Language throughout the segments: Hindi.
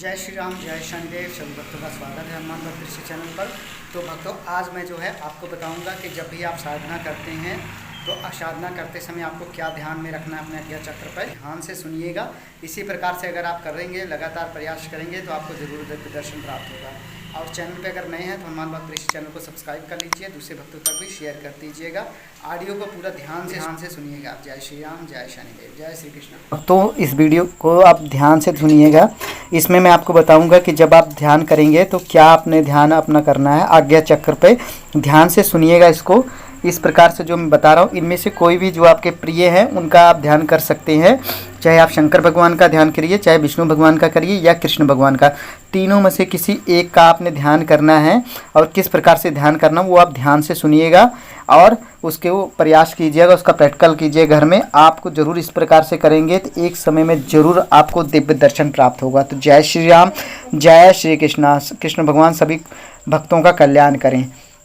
जय श्री राम, जय शनिदेव। सभी भक्तों का स्वागत है हनुमान भक्त ऋषि चैनल पर। तो भक्तों, आज मैं जो है आपको बताऊंगा कि जब भी आप साधना करते हैं तो साधना करते समय आपको क्या ध्यान में रखना है अपने आज्ञा चक्र पर। ध्यान से सुनिएगा। इसी प्रकार से अगर आप करेंगे, लगातार प्रयास करेंगे तो आपको जरूर दिव्य दर्शन प्राप्त होगा। और चैनल पे अगर नए हैं तो हनुमान भक्त ऋषि चैनल को सब्सक्राइब कर लीजिए, दूसरे भक्तों तक भी शेयर कर दीजिएगा। ऑडियो को पूरा ध्यान से सुनिएगा। जय श्री राम, जय शनिदेव, जय श्री कृष्ण। तो इस वीडियो को आप ध्यान से सुनिएगा। इसमें मैं आपको बताऊंगा कि जब आप ध्यान करेंगे तो क्या आपने ध्यान अपना करना है आज्ञा चक्र पे। ध्यान से सुनिएगा इसको। इस प्रकार से जो मैं बता रहा हूँ, इनमें से कोई भी जो आपके प्रिय हैं उनका आप ध्यान कर सकते हैं। चाहे आप शंकर भगवान का ध्यान करिए, चाहे विष्णु भगवान का करिए या कृष्ण भगवान का, तीनों में से किसी एक का आपने ध्यान करना है। और किस प्रकार से ध्यान करना वो आप ध्यान से सुनिएगा और उसके वो प्रयास कीजिएगा, उसका प्रैक्टिकल कीजिए घर में। आपको ज़रूर इस प्रकार से करेंगे तो एक समय में ज़रूर आपको दिव्य दर्शन प्राप्त होगा। तो जय श्री राम, जय श्री कृष्णा। कृष्ण भगवान सभी भक्तों का कल्याण करें।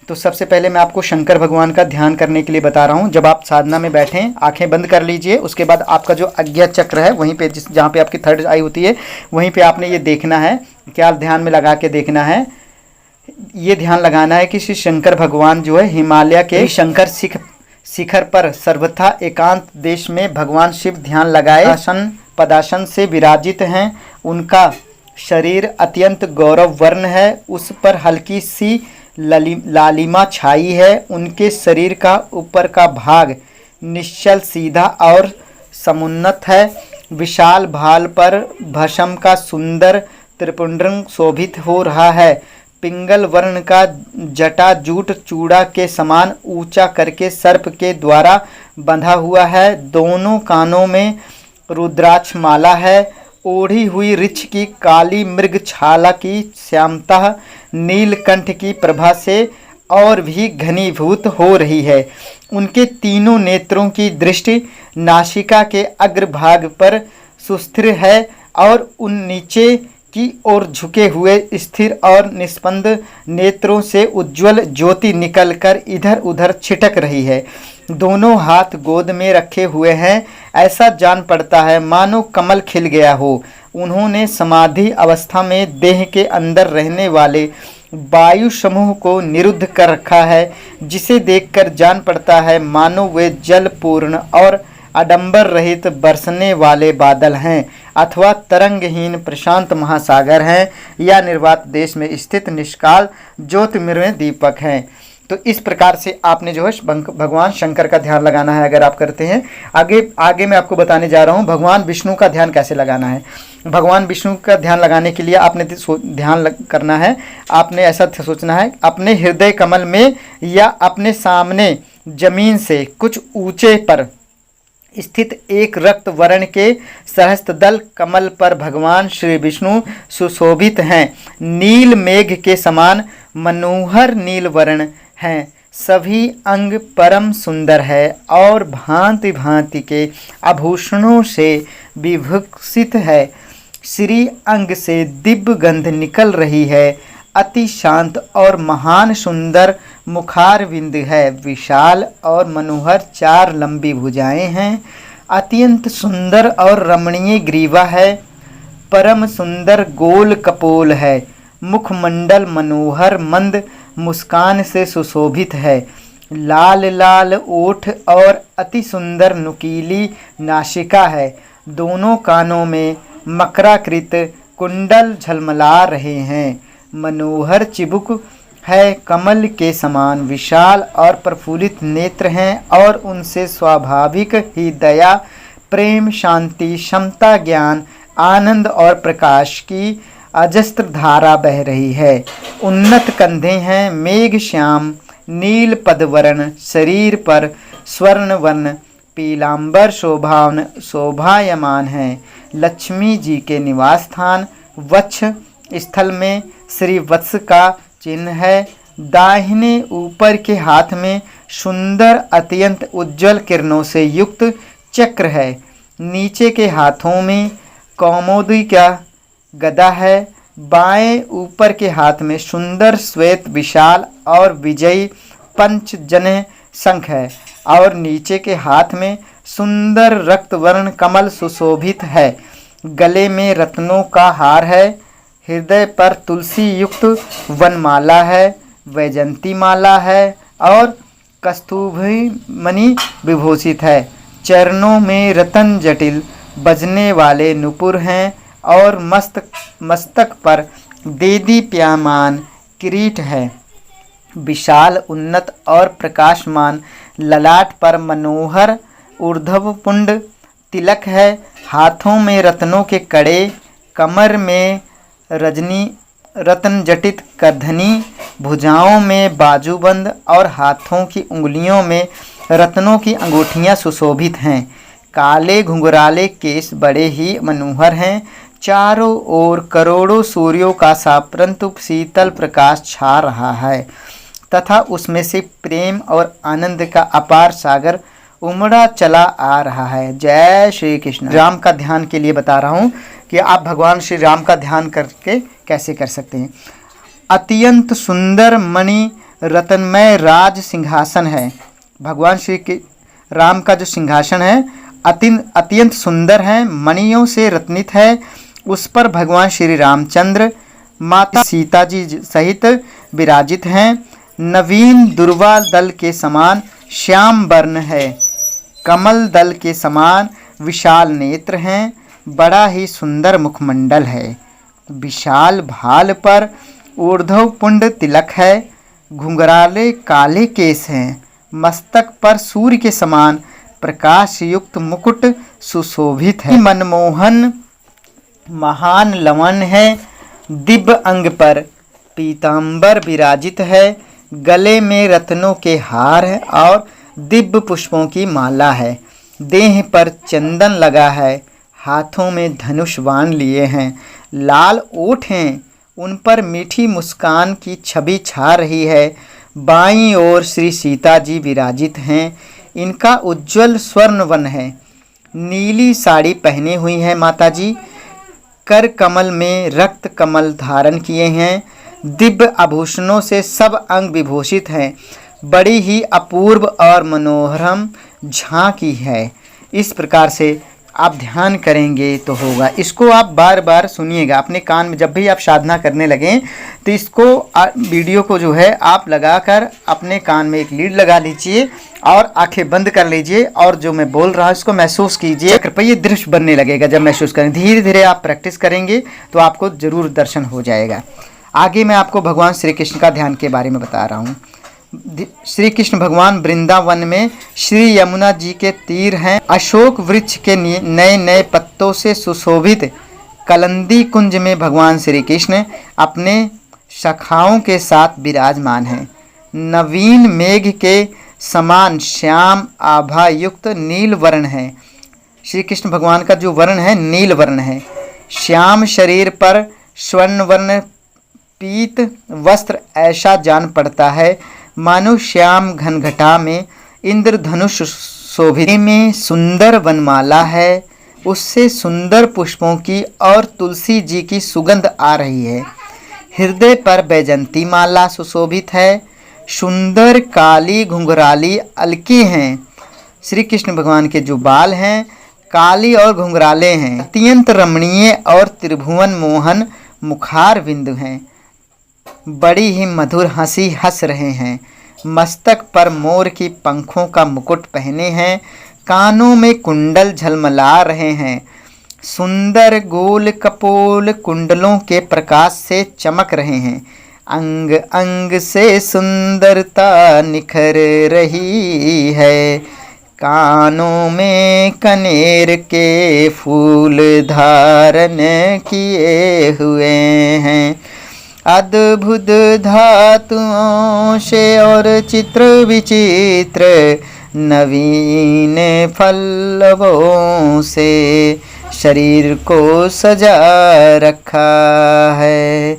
तो सबसे पहले मैं आपको शंकर भगवान का ध्यान करने के लिए बता रहा हूँ। जब आप साधना में बैठें, आंखें बंद कर लीजिए। उसके बाद आपका जो आज्ञा चक्र है वहीं पे, जहाँ पे आपकी थर्ड आई होती है, वहीं पे आपने ये देखना है। क्या ध्यान में लगा के देखना है, ये ध्यान लगाना है कि श्री शंकर भगवान जो है हिमालय के शंकर शिखर पर सर्वथा एकांत देश में भगवान शिव ध्यान लगाए आसन पदासन से विराजित हैं। उनका शरीर अत्यंत गौरव वर्ण है, उस पर हल्की सी लालिमा छाई है। उनके शरीर का ऊपर का भाग निश्चल सीधा और समुन्नत है। विशाल भाल पर भस्म का सुंदर त्रिपुंड्रम शोभित हो रहा है। पिंगल वर्ण का जटा जूट चूड़ा के समान ऊंचा करके सर्प के द्वारा बंधा हुआ है। दोनों कानों में रुद्राक्ष माला है। ओढ़ी हुई ऋछ की काली मृग छाला की श्यामता नीलकंठ की प्रभा से और भी घनीभूत हो रही है। उनके तीनों नेत्रों की दृष्टि नासिका के अग्रभाग पर सुस्थिर है और उन नीचे की ओर झुके हुए स्थिर और निस्पंद नेत्रों से उज्ज्वल ज्योति निकलकर इधर उधर छिटक रही है। दोनों हाथ गोद में रखे हुए हैं। ऐसा जान पड़ता है मानो कमल खिल गया हो। उन्होंने समाधि अवस्था में देह के अंदर रहने वाले वायु समूह को निरुद्ध कर रखा है, जिसे देखकर जान पड़ता है मानो वे जल पूर्ण और आडंबर रहित बरसने वाले बादल हैं, अथवा तरंगहीन प्रशांत महासागर हैं, या निर्वात देश में स्थित निष्काल ज्योतिर्मय दीपक हैं। तो इस प्रकार से आपने जो है भगवान शंकर का ध्यान लगाना है। अगर आप करते हैं, आगे मैं आपको बताने जा रहा हूँ भगवान विष्णु का ध्यान कैसे लगाना है। भगवान विष्णु का ध्यान लगाने के लिए आपने ध्यान करना है। आपने ऐसा सोचना है, अपने हृदय कमल में या अपने सामने जमीन से कुछ ऊंचे पर स्थित एक रक्त वर्ण के सहस्त्रदल कमल पर भगवान श्री विष्णु सुशोभित हैं। नील मेघ के समान मनोहर नील वर्ण हैं। सभी अंग परम सुंदर है और भांति भांति के आभूषणों से विभूषित है। श्री अंग से दिव्य गंध निकल रही है। अति शांत और महान सुंदर मुखारविंद है। विशाल और मनोहर चार लंबी भुजाएं हैं। अत्यंत सुंदर और रमणीय ग्रीवा है। परम सुंदर गोल कपोल है। मुखमंडल मनोहर मंद मुस्कान से सुशोभित है। लाल लाल ओठ और अति सुंदर नुकीली नासिका है। दोनों कानों में मकराकृत कुंडल झलमला रहे हैं। मनोहर चिबुक है। कमल के समान विशाल और प्रफुल्लित नेत्र हैं और उनसे स्वाभाविक ही दया, प्रेम, शांति, क्षमता, ज्ञान, आनंद और प्रकाश की अजस्त्र धारा बह रही है। उन्नत कंधे हैं। मेघ श्याम नील पदवर्ण शरीर पर स्वर्ण वर्ण पीलांबर शोभायमान है। लक्ष्मी जी के निवास स्थान वक्ष स्थल में श्री वत्स का चिन्ह है। दाहिने ऊपर के हाथ में सुंदर अत्यंत उज्जवल किरणों से युक्त चक्र है। नीचे के हाथों में कौमुदी का गदा है। बाएं ऊपर के हाथ में सुंदर श्वेत विशाल और विजयी पंचजन्य शंख है और नीचे के हाथ में सुंदर रक्तवर्ण कमल सुशोभित है। गले में रत्नों का हार है। हृदय पर तुलसी युक्त वनमाला है, वैजंती माला है और कस्तूरी मणि विभूषित है। चरणों में रतन जटिल बजने वाले नुपुर हैं और मस्तक पर देदीप्यमान किरीट है। विशाल उन्नत और प्रकाशमान ललाट पर मनोहर ऊर्ध्वपुंड तिलक है। हाथों में रत्नों के कड़े, कमर में रत्न जटित करधनी, भुजाओं में बाजूबंद और हाथों की उंगलियों में रत्नों की अंगूठियां सुशोभित हैं। काले घुंघराले केस बड़े ही मनोहर हैं। चारों ओर करोड़ों सूर्यों का सा परंतु शीतल प्रकाश छा रहा है तथा उसमें से प्रेम और आनंद का अपार सागर उमड़ा चला आ रहा है। जय श्री कृष्ण। राम का ध्यान के लिए बता रहा हूँ कि आप भगवान श्री राम का ध्यान करके कैसे कर सकते हैं। अत्यंत सुंदर मणि रत्नमय राज सिंहासन है। भगवान श्री राम का जो सिंहासन है अत्यंत सुंदर है, मणियों से रत्नित है। उस पर भगवान श्री रामचंद्र माता सीता जी सहित विराजित हैं। नवीन दुर्वा दल के समान श्याम वर्ण है, कमल दल के समान विशाल नेत्र हैं, बड़ा ही सुंदर मुखमंडल है। विशाल भाल पर ऊर्ध्वपुंड तिलक है, घुंघराले काले केस हैं, मस्तक पर सूर्य के समान प्रकाश युक्त मुकुट सुशोभित है। मनमोहन महान लवन है, दिव्य अंग पर पीतांबर विराजित है, गले में रत्नों के हार है और दिव्य पुष्पों की माला है। देह पर चंदन लगा है, हाथों में धनुष बाण लिए हैं, लाल ओठ हैं, उन पर मीठी मुस्कान की छवि छा रही है। बाईं ओर श्री सीता जी विराजित हैं, इनका उज्ज्वल स्वर्ण वन है। नीली साड़ी पहनी हुई है माता जी, कर कमल में रक्त कमल धारण किए हैं, दिव्य आभूषणों से सब अंग विभूषित हैं, बड़ी ही अपूर्व और मनोहरम झांकी है। इस प्रकार से आप ध्यान करेंगे तो होगा। इसको आप बार बार सुनिएगा अपने कान में। जब भी आप साधना करने लगें तो इसको वीडियो को जो है आप लगाकर अपने कान में एक लीड लगा लीजिए और आंखें बंद कर लीजिए और जो मैं बोल रहा हूँ इसको महसूस कीजिए। कृपया दृश्य बनने लगेगा जब महसूस करें। धीरे धीरे आप प्रैक्टिस करेंगे तो आपको जरूर दर्शन हो जाएगा। आगे मैं आपको भगवान श्री कृष्ण का ध्यान के बारे में बता रहा हूँ। श्री कृष्ण भगवान वृंदावन में श्री यमुना जी के तीर हैं। अशोक वृक्ष के नए नए पत्तों से सुशोभित कलंदी कुंज में भगवान श्री कृष्ण अपने सखाओं के साथ विराजमान हैं। नवीन मेघ के समान श्याम आभा युक्त नील वर्ण है। श्री कृष्ण भगवान का जो वर्ण है नील वर्ण है। श्याम शरीर पर स्वर्ण वर्ण पीत वस्त्र ऐसा जान पड़ता है मानो श्याम घनघटा में इंद्रधनुष शोभित में सुंदर वनमाला है, उससे सुंदर पुष्पों की और तुलसी जी की सुगंध आ रही है। हृदय पर बैजंती माला सुशोभित है। सुंदर काली घुंघराली अलकी हैं। श्री कृष्ण भगवान के जो बाल हैं काली और घुंघराले हैं। अत्यंत रमणीय और त्रिभुवन मोहन मुखार बिंदु हैं। बड़ी ही मधुर हंसी हंस रहे हैं। मस्तक पर मोर की पंखों का मुकुट पहने हैं। कानों में कुंडल झलमला रहे हैं। सुंदर गोल कपोल कुंडलों के प्रकाश से चमक रहे हैं। अंग अंग से सुंदरता निखर रही है। कानों में कनेर के फूल धारण किए हुए हैं। अद्भुत धातुओं से और चित्र विचित्र नवीन फलों से शरीर को सजा रखा है।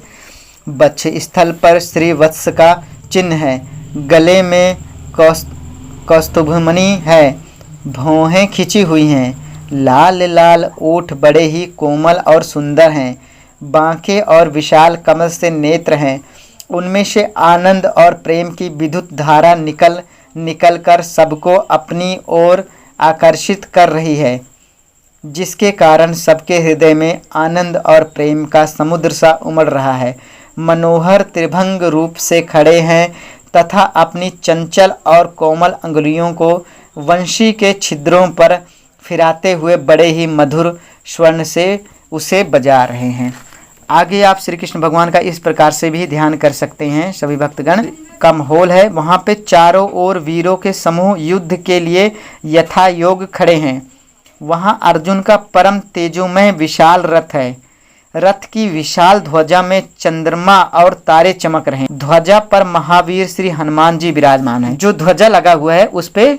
वक्ष स्थल पर श्री वत्स का चिन्ह है। गले में कौस्तुभमणि है। भौहें खिंची हुई हैं। लाल लाल ओठ बड़े ही कोमल और सुंदर हैं। बांके और विशाल कमल से नेत्र हैं। उनमें से आनंद और प्रेम की विद्युत धारा निकल कर सबको अपनी ओर आकर्षित कर रही है। जिसके कारण सबके हृदय में आनंद और प्रेम का समुद्र सा उमड़ रहा है। मनोहर त्रिभंग रूप से खड़े हैं तथा अपनी चंचल और कोमल अंगुलियों को वंशी के छिद्रों पर फिराते हुए बड़े ही मधुर स्वर्ण से उसे बजा रहे हैं। आगे आप श्री कृष्ण भगवान का इस प्रकार से भी ध्यान कर सकते हैं। सभी भक्तगण का माहौल है, वहाँ पे चारों ओर वीरों के समूह युद्ध के लिए यथा योग खड़े हैं। वहाँ अर्जुन का परम तेजोमय विशाल रथ है। रथ की विशाल ध्वजा में चंद्रमा और तारे चमक रहे हैं। ध्वजा पर महावीर श्री हनुमान जी विराजमान हैं। जो ध्वजा लगा हुआ है उस पे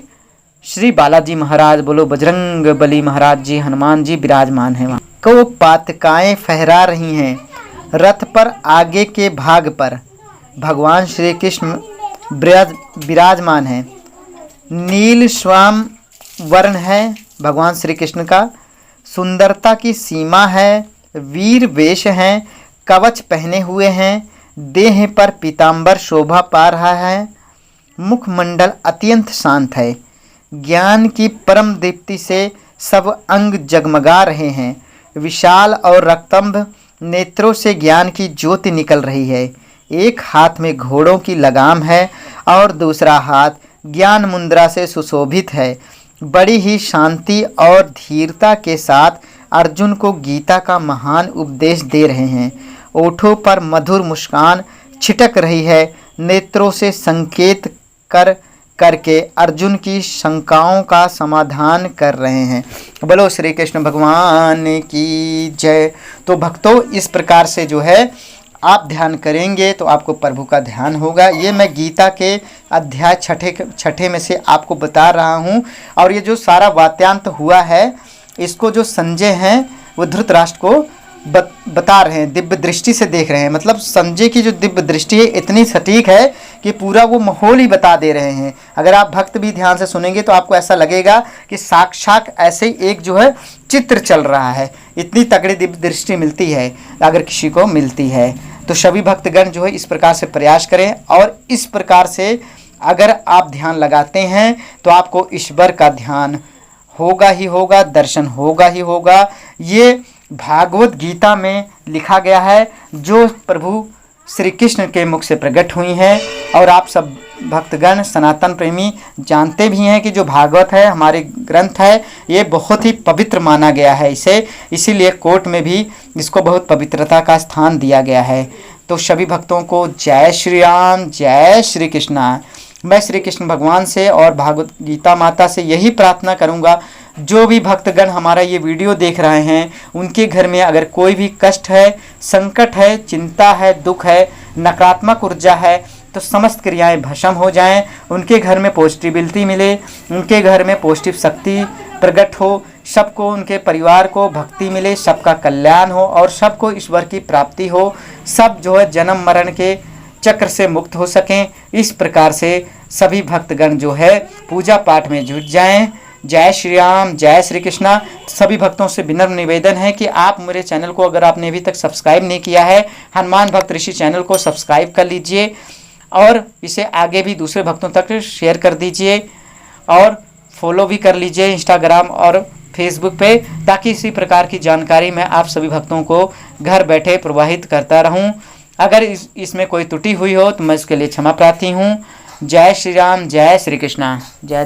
श्री बालाजी महाराज, बोलो बजरंग बली महाराज जी, हनुमान जी विराजमान हैं। वहाँ को पातकाएं फहरा रही हैं। रथ पर आगे के भाग पर भगवान श्री कृष्ण विराजमान हैं। नील श्याम वर्ण है भगवान श्री कृष्ण का। सुंदरता की सीमा है। वीर वेश हैं, कवच पहने हुए हैं। देह पर पीतांबर शोभा पा रहा है। मुखमंडल अत्यंत शांत है। ज्ञान की परम दीप्ति से सब अंग जगमगा रहे हैं। विशाल और रक्तंभ नेत्रों से ज्ञान की ज्योति निकल रही है। एक हाथ में घोड़ों की लगाम है और दूसरा हाथ ज्ञान मुद्रा से सुशोभित है। बड़ी ही शांति और धीरता के साथ अर्जुन को गीता का महान उपदेश दे रहे हैं। ओठों पर मधुर मुस्कान छिटक रही है। नेत्रों से संकेत करके अर्जुन की शंकाओं का समाधान कर रहे हैं। बोलो श्री कृष्ण भगवान की जय। तो भक्तों, इस प्रकार से जो है आप ध्यान करेंगे तो आपको प्रभु का ध्यान होगा। ये मैं गीता के अध्याय छठे में से आपको बता रहा हूँ। और ये जो सारा वाक्यांत हुआ है, इसको जो संजय हैं वो धृतराष्ट्र को बता रहे हैं, दिव्य दृष्टि से देख रहे हैं। मतलब संजय की जो दिव्य दृष्टि है इतनी सटीक है कि पूरा वो माहौल ही बता दे रहे हैं। अगर आप भक्त भी ध्यान से सुनेंगे तो आपको ऐसा लगेगा कि साक्षात ऐसे एक जो है चित्र चल रहा है। इतनी तगड़ी दिव्य दृष्टि मिलती है अगर किसी को मिलती है। तो सभी भक्तगण जो है इस प्रकार से प्रयास करें, और इस प्रकार से अगर आप ध्यान लगाते हैं तो आपको ईश्वर का ध्यान होगा ही होगा, दर्शन होगा ही होगा। ये भागवत गीता में लिखा गया है, जो प्रभु श्री कृष्ण के मुख से प्रकट हुई हैं। और आप सब भक्तगण सनातन प्रेमी जानते भी हैं कि जो भागवत है हमारे ग्रंथ है, ये बहुत ही पवित्र माना गया है इसे, इसीलिए कोर्ट में भी इसको बहुत पवित्रता का स्थान दिया गया है। तो सभी भक्तों को जय श्री राम, जय श्री कृष्णा। मैं श्री कृष्ण भगवान से और भागवत गीता माता से यही प्रार्थना करूंगा, जो भी भक्तगण हमारा ये वीडियो देख रहे हैं उनके घर में अगर कोई भी कष्ट है, संकट है, चिंता है, दुख है, नकारात्मक ऊर्जा है, तो समस्त क्रियाएं भस्म हो जाएं। उनके घर में पॉजिटिविटी मिले, उनके घर में पॉजिटिव शक्ति प्रकट हो, सबको, उनके परिवार को भक्ति मिले, सबका कल्याण हो और सबको ईश्वर की प्राप्ति हो। सब जो है जन्म मरण के चक्र से मुक्त हो सकें। इस प्रकार से सभी भक्तगण जो है पूजा पाठ में जुट जाएं। जय श्री राम, जय श्री कृष्णा। सभी भक्तों से विनम्र निवेदन है कि आप मेरे चैनल को अगर आपने अभी तक सब्सक्राइब नहीं किया है, हनुमान भक्त ऋषि चैनल को सब्सक्राइब कर लीजिए और इसे आगे भी दूसरे भक्तों तक शेयर कर दीजिए और फॉलो भी कर लीजिए इंस्टाग्राम और फेसबुक पे, ताकि इसी प्रकार की जानकारी मैं आप सभी भक्तों को घर बैठे प्रवाहित करता रहूं। अगर इसमें कोई त्रुटि हुई हो तो मैं इसके लिए क्षमा प्रार्थी हूँ। जय श्री राम, जय श्री कृष्णा, जय